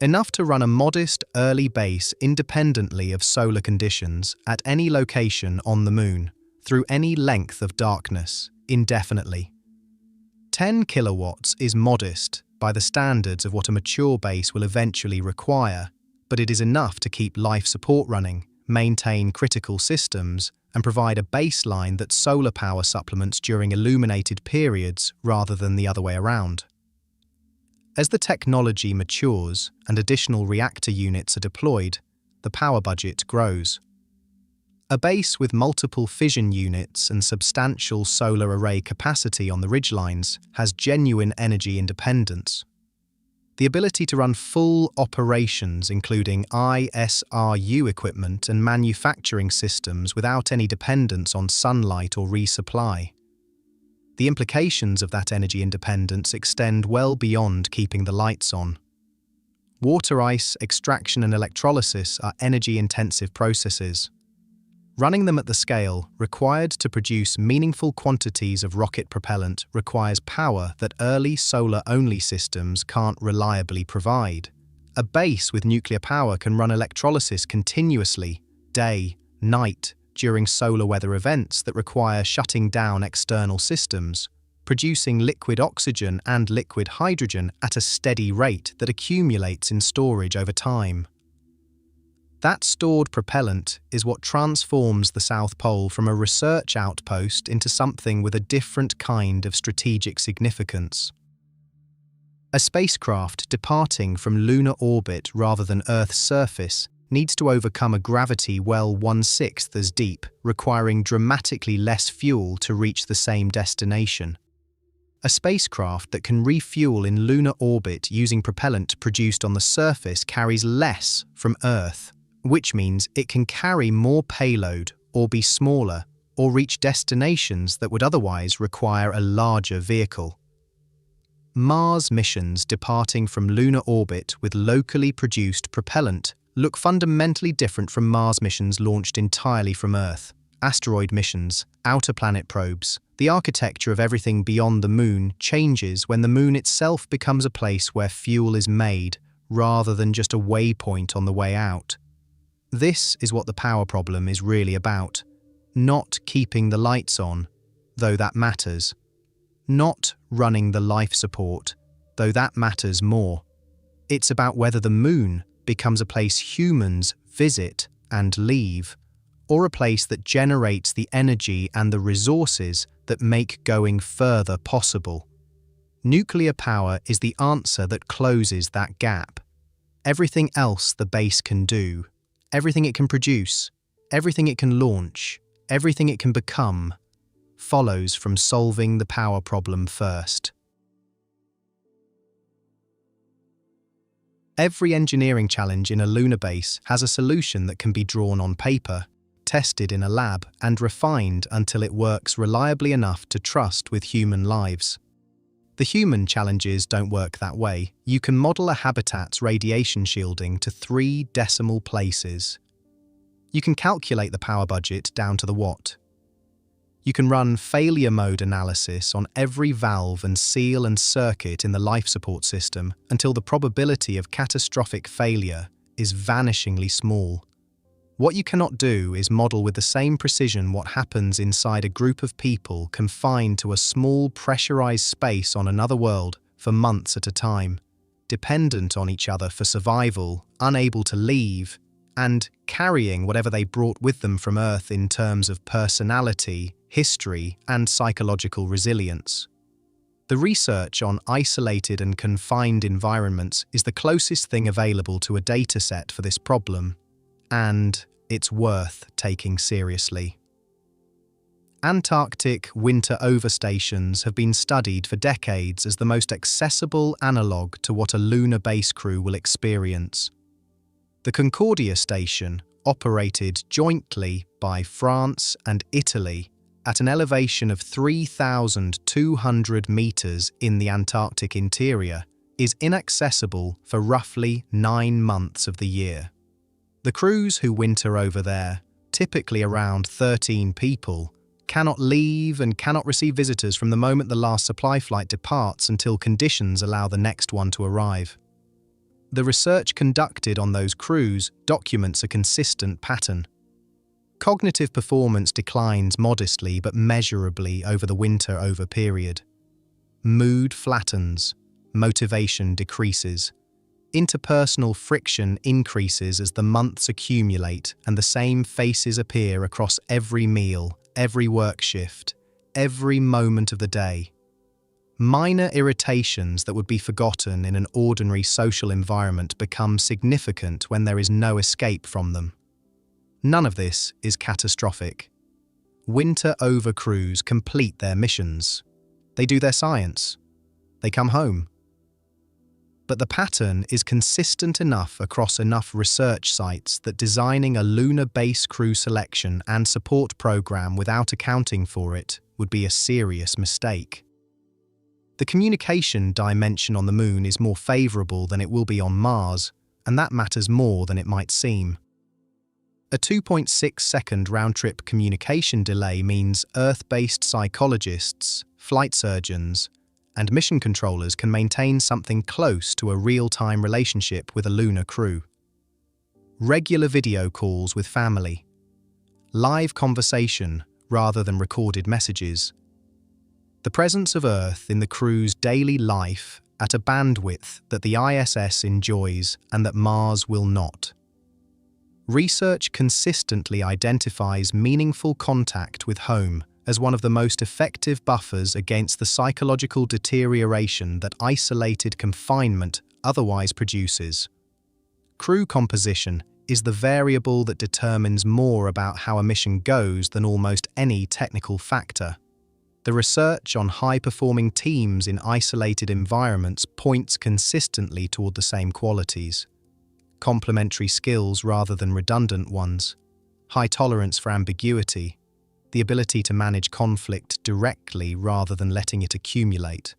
enough to run a modest early base independently of solar conditions at any location on the Moon, through any length of darkness, indefinitely. 10 kilowatts is modest by the standards of what a mature base will eventually require, but it is enough to keep life support running, maintain critical systems, and provide a baseline that solar power supplements during illuminated periods rather than the other way around. As the technology matures and additional reactor units are deployed, the power budget grows. A base with multiple fission units and substantial solar array capacity on the ridgelines has genuine energy independence. The ability to run full operations including ISRU equipment and manufacturing systems without any dependence on sunlight or resupply. The implications of that energy independence extend well beyond keeping the lights on. Water ice extraction and electrolysis are energy-intensive processes. Running them at the scale required to produce meaningful quantities of rocket propellant requires power that early solar-only systems can't reliably provide. A base with nuclear power can run electrolysis continuously, day, night, during solar weather events that require shutting down external systems, producing liquid oxygen and liquid hydrogen at a steady rate that accumulates in storage over time. That stored propellant is what transforms the South Pole from a research outpost into something with a different kind of strategic significance. A spacecraft departing from lunar orbit rather than Earth's surface needs to overcome a gravity well 1/6 as deep, requiring dramatically less fuel to reach the same destination. A spacecraft that can refuel in lunar orbit using propellant produced on the surface carries less from Earth, which means it can carry more payload or be smaller or reach destinations that would otherwise require a larger vehicle. Mars missions departing from lunar orbit with locally produced propellant look fundamentally different from Mars missions launched entirely from Earth. Asteroid missions, outer planet probes, the architecture of everything beyond the Moon changes when the Moon itself becomes a place where fuel is made, rather than just a waypoint on the way out. This is what the power problem is really about. Not keeping the lights on, though that matters. Not running the life support, though that matters more. It's about whether the Moon becomes a place humans visit and leave, or a place that generates the energy and the resources that make going further possible. Nuclear power is the answer that closes that gap. Everything else the base can do, everything it can produce, everything it can launch, everything it can become, follows from solving the power problem first. Every engineering challenge in a lunar base has a solution that can be drawn on paper, tested in a lab, and refined until it works reliably enough to trust with human lives. The human challenges don't work that way. You can model a habitat's radiation shielding to 3 decimal places. You can calculate the power budget down to the watt. You can run failure mode analysis on every valve and seal and circuit in the life support system until the probability of catastrophic failure is vanishingly small. What you cannot do is model with the same precision what happens inside a group of people confined to a small pressurized space on another world for months at a time, dependent on each other for survival, unable to leave, and carrying whatever they brought with them from Earth in terms of personality, history, and psychological resilience. The research on isolated and confined environments is the closest thing available to a dataset for this problem, and it's worth taking seriously. Antarctic winter overstations have been studied for decades as the most accessible analogue to what a lunar base crew will experience. The Concordia station, operated jointly by France and Italy at an elevation of 3,200 meters in the Antarctic interior, is inaccessible for roughly 9 months of the year. The crews who winter over there, typically around 13 people, cannot leave and cannot receive visitors from the moment the last supply flight departs until conditions allow the next one to arrive. The research conducted on those crews documents a consistent pattern. Cognitive performance declines modestly but measurably over the winter over period. Mood flattens, motivation decreases. Interpersonal friction increases as the months accumulate and the same faces appear across every meal, every work shift, every moment of the day. Minor irritations that would be forgotten in an ordinary social environment become significant when there is no escape from them. None of this is catastrophic. Winter over crews complete their missions. They do their science. They come home. But the pattern is consistent enough across enough research sites that designing a lunar base crew selection and support program without accounting for it would be a serious mistake. The communication dimension on the Moon is more favorable than it will be on Mars, and that matters more than it might seem. A 2.6-second round-trip communication delay means Earth-based psychologists, flight surgeons, and mission controllers can maintain something close to a real-time relationship with a lunar crew. Regular video calls with family. Live conversation rather than recorded messages. The presence of Earth in the crew's daily life at a bandwidth that the ISS enjoys and that Mars will not. Research consistently identifies meaningful contact with home as one of the most effective buffers against the psychological deterioration that isolated confinement otherwise produces. Crew composition is the variable that determines more about how a mission goes than almost any technical factor. The research on high-performing teams in isolated environments points consistently toward the same qualities. complementary skills rather than redundant ones, high tolerance for ambiguity, the ability to manage conflict directly rather than letting it accumulate,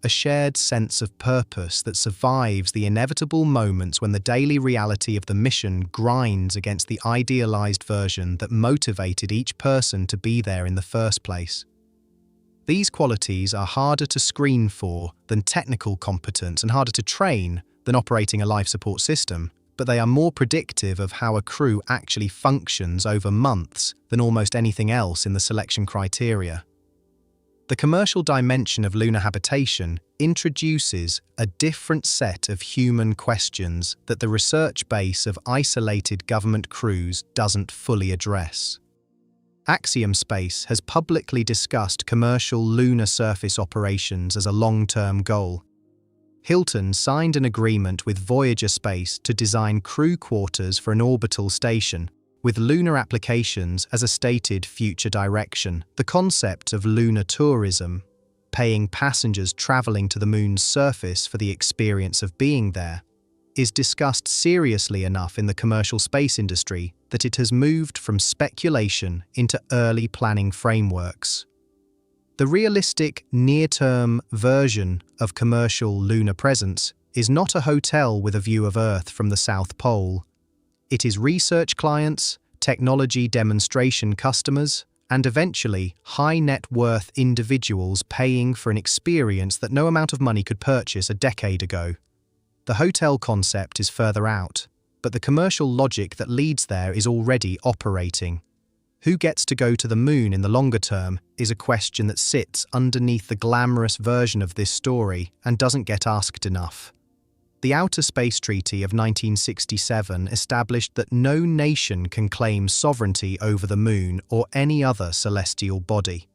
a shared sense of purpose that survives the inevitable moments when the daily reality of the mission grinds against the idealized version that motivated each person to be there in the first place. These qualities are harder to screen for than technical competence and harder to train than operating a life support system, but they are more predictive of how a crew actually functions over months than almost anything else in the selection criteria. The commercial dimension of lunar habitation introduces a different set of human questions that the research base of isolated government crews doesn't fully address. Axiom Space has publicly discussed commercial lunar surface operations as a long-term goal. Hilton signed an agreement with Voyager Space to design crew quarters for an orbital station, with lunar applications as a stated future direction. The concept of lunar tourism, paying passengers traveling to the moon's surface for the experience of being there, is discussed seriously enough in the commercial space industry that it has moved from speculation into early planning frameworks. The realistic, near-term version of commercial lunar presence is not a hotel with a view of Earth from the South Pole. It is research clients, technology demonstration customers, and eventually high-net-worth individuals paying for an experience that no amount of money could purchase a decade ago. The hotel concept is further out, but the commercial logic that leads there is already operating. Who gets to go to the moon in the longer term is a question that sits underneath the glamorous version of this story and doesn't get asked enough. The Outer Space Treaty of 1967 established that no nation can claim sovereignty over the moon or any other celestial body.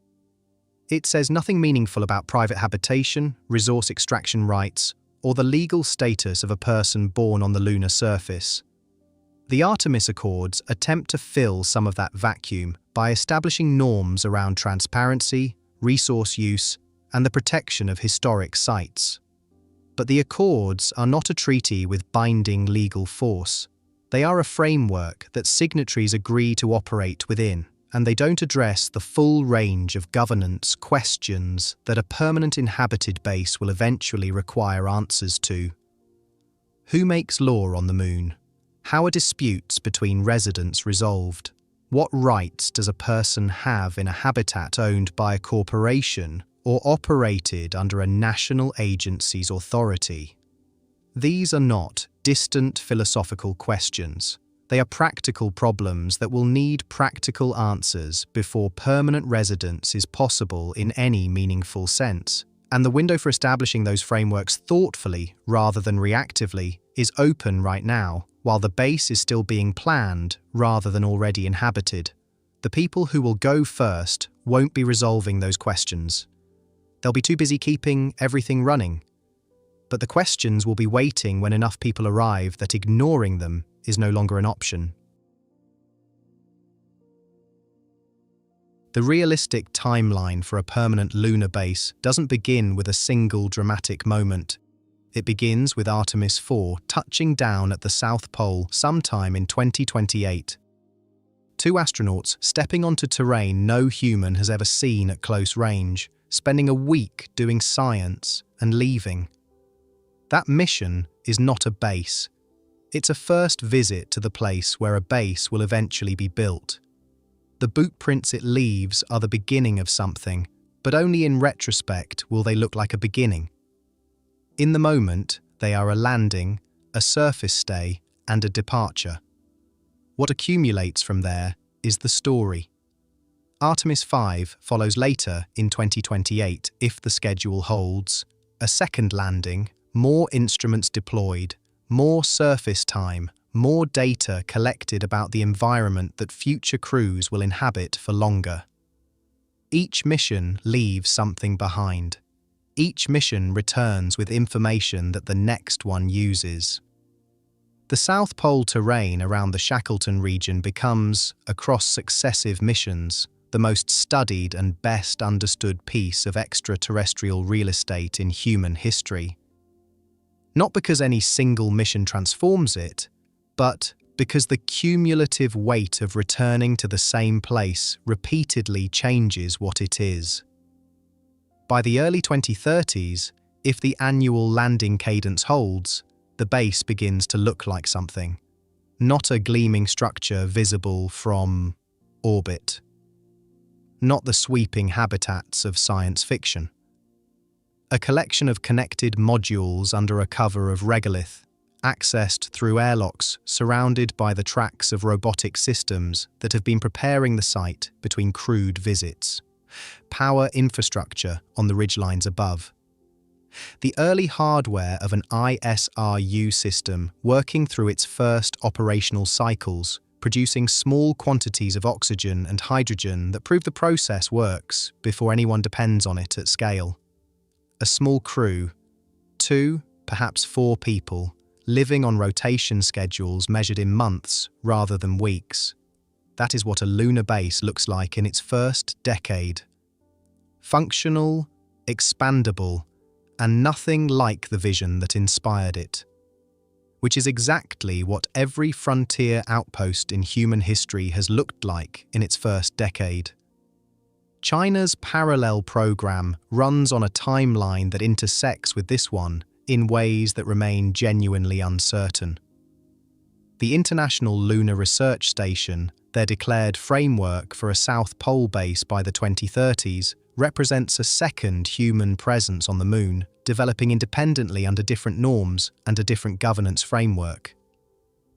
It says nothing meaningful about private habitation, resource extraction rights, or the legal status of a person born on the lunar surface. The Artemis Accords attempt to fill some of that vacuum by establishing norms around transparency, resource use, and the protection of historic sites. But the Accords are not a treaty with binding legal force. They are a framework that signatories agree to operate within, and they don't address the full range of governance questions that a permanent inhabited base will eventually require answers to. Who makes law on the moon? How are disputes between residents resolved? What rights does a person have in a habitat owned by a corporation or operated under a national agency's authority? These are not distant philosophical questions. They are practical problems that will need practical answers before permanent residence is possible in any meaningful sense. And the window for establishing those frameworks thoughtfully rather than reactively is open right now, while the base is still being planned rather than already inhabited. The people who will go first won't be resolving those questions. They'll be too busy keeping everything running. But the questions will be waiting when enough people arrive that ignoring them is no longer an option. The realistic timeline for a permanent lunar base doesn't begin with a single dramatic moment. It begins with Artemis 4 touching down at the South Pole sometime in 2028. 2 astronauts stepping onto terrain no human has ever seen at close range, spending a week doing science and leaving. That mission is not a base. It's a first visit to the place where a base will eventually be built. The bootprints it leaves are the beginning of something, but only in retrospect will they look like a beginning. In the moment, they are a landing, a surface stay, and a departure. What accumulates from there is the story. Artemis 5 follows later in 2028 if the schedule holds, a second landing, more instruments deployed, more surface time, more data collected about the environment that future crews will inhabit for longer. Each mission leaves something behind. Each mission returns with information that the next one uses. The South Pole terrain around the Shackleton region becomes, across successive missions, the most studied and best understood piece of extraterrestrial real estate in human history. Not because any single mission transforms it, but because the cumulative weight of returning to the same place repeatedly changes what it is. By the early 2030s, if the annual landing cadence holds, the base begins to look like something, not a gleaming structure visible from orbit, not the sweeping habitats of science fiction. A collection of connected modules under a cover of regolith, accessed through airlocks surrounded by the tracks of robotic systems that have been preparing the site between crewed visits. Power infrastructure on the ridgelines above. The early hardware of an ISRU system working through its first operational cycles, producing small quantities of oxygen and hydrogen that prove the process works before anyone depends on it at scale. A small crew, 2, perhaps 4 people, living on rotation schedules measured in months rather than weeks. That is what a lunar base looks like in its first decade. Functional, expandable, and nothing like the vision that inspired it. Which is exactly what every frontier outpost in human history has looked like in its first decade. China's parallel program runs on a timeline that intersects with this one in ways that remain genuinely uncertain. The International Lunar Research Station, their declared framework for a South Pole base by the 2030s, represents a second human presence on the Moon, developing independently under different norms and a different governance framework.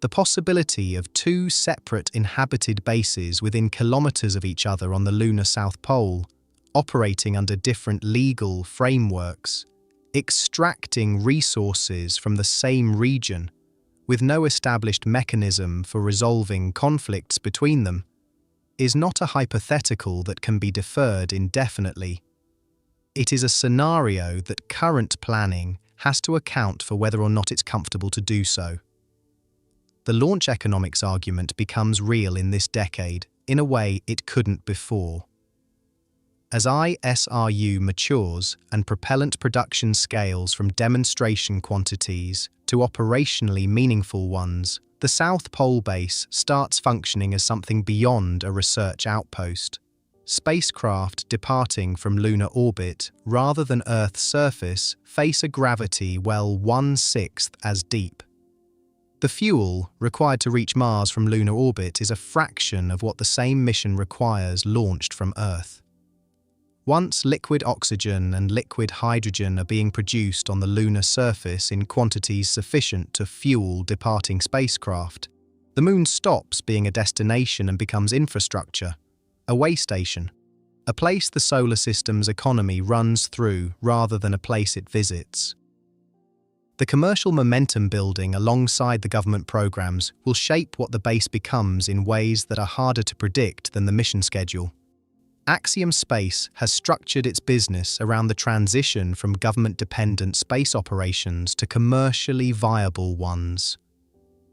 The possibility of 2 separate inhabited bases within kilometers of each other on the lunar South Pole, operating under different legal frameworks, extracting resources from the same region, with no established mechanism for resolving conflicts between them, is not a hypothetical that can be deferred indefinitely. It is a scenario that current planning has to account for whether or not it's comfortable to do so. The launch economics argument becomes real in this decade in a way it couldn't before. As ISRU matures and propellant production scales from demonstration quantities to operationally meaningful ones, the South Pole base starts functioning as something beyond a research outpost. Spacecraft departing from lunar orbit rather than Earth's surface face a gravity well 1/6 as deep. The fuel required to reach Mars from lunar orbit is a fraction of what the same mission requires launched from Earth. Once liquid oxygen and liquid hydrogen are being produced on the lunar surface in quantities sufficient to fuel departing spacecraft, the Moon stops being a destination and becomes infrastructure, a way station, a place the solar system's economy runs through rather than a place it visits. The commercial momentum building alongside the government programs will shape what the base becomes in ways that are harder to predict than the mission schedule. Axiom Space has structured its business around the transition from government-dependent space operations to commercially viable ones.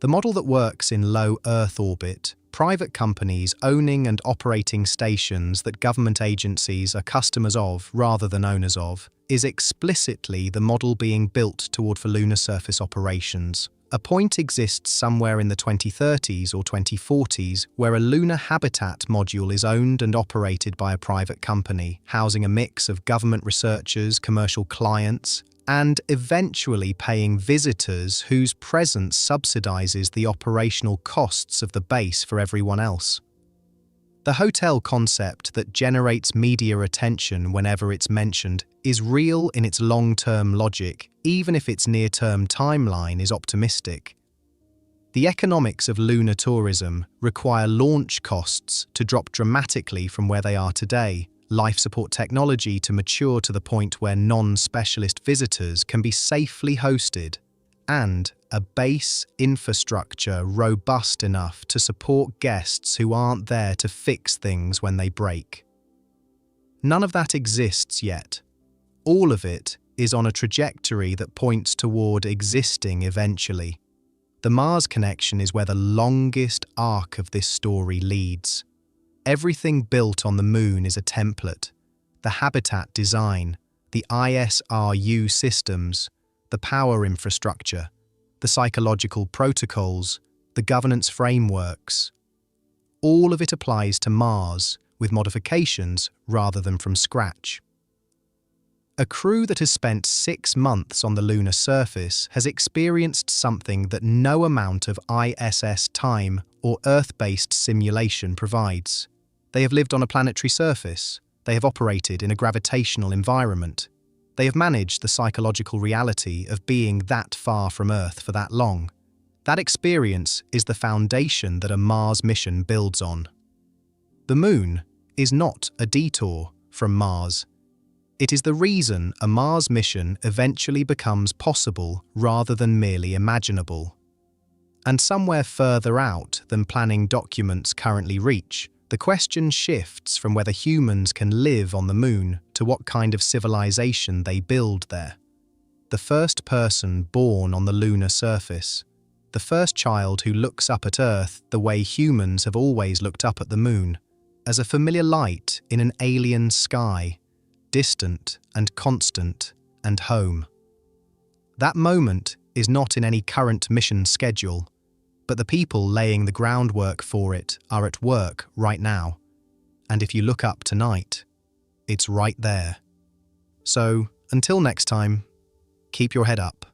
The model that works in low Earth orbit, private companies owning and operating stations that government agencies are customers of rather than owners of, is explicitly the model being built toward for lunar surface operations. A point exists somewhere in the 2030s or 2040s where a lunar habitat module is owned and operated by a private company, housing a mix of government researchers, commercial clients, and eventually paying visitors whose presence subsidizes the operational costs of the base for everyone else. The hotel concept that generates media attention whenever it's mentioned is real in its long-term logic, even if its near-term timeline is optimistic. The economics of lunar tourism require launch costs to drop dramatically from where they are today, life support technology to mature to the point where non-specialist visitors can be safely hosted, and a base infrastructure robust enough to support guests who aren't there to fix things when they break. None of that exists yet. All of it is on a trajectory that points toward existing eventually. The Mars connection is where the longest arc of this story leads. Everything built on the Moon is a template. The habitat design, the ISRU systems, the power infrastructure, the psychological protocols, the governance frameworks. All of it applies to Mars, with modifications rather than from scratch. A crew that has spent 6 months on the lunar surface has experienced something that no amount of ISS time or Earth-based simulation provides. They have lived on a planetary surface. They have operated in a gravitational environment. They have managed the psychological reality of being that far from Earth for that long. That experience is the foundation that a Mars mission builds on. The Moon is not a detour from Mars. It is the reason a Mars mission eventually becomes possible rather than merely imaginable. And somewhere further out than planning documents currently reach, the question shifts from whether humans can live on the Moon to what kind of civilization they build there. The first person born on the lunar surface, the first child who looks up at Earth the way humans have always looked up at the Moon, as a familiar light in an alien sky, distant and constant and home. That moment is not in any current mission schedule, but the people laying the groundwork for it are at work right now. And if you look up tonight, it's right there. So, until next time, keep your head up.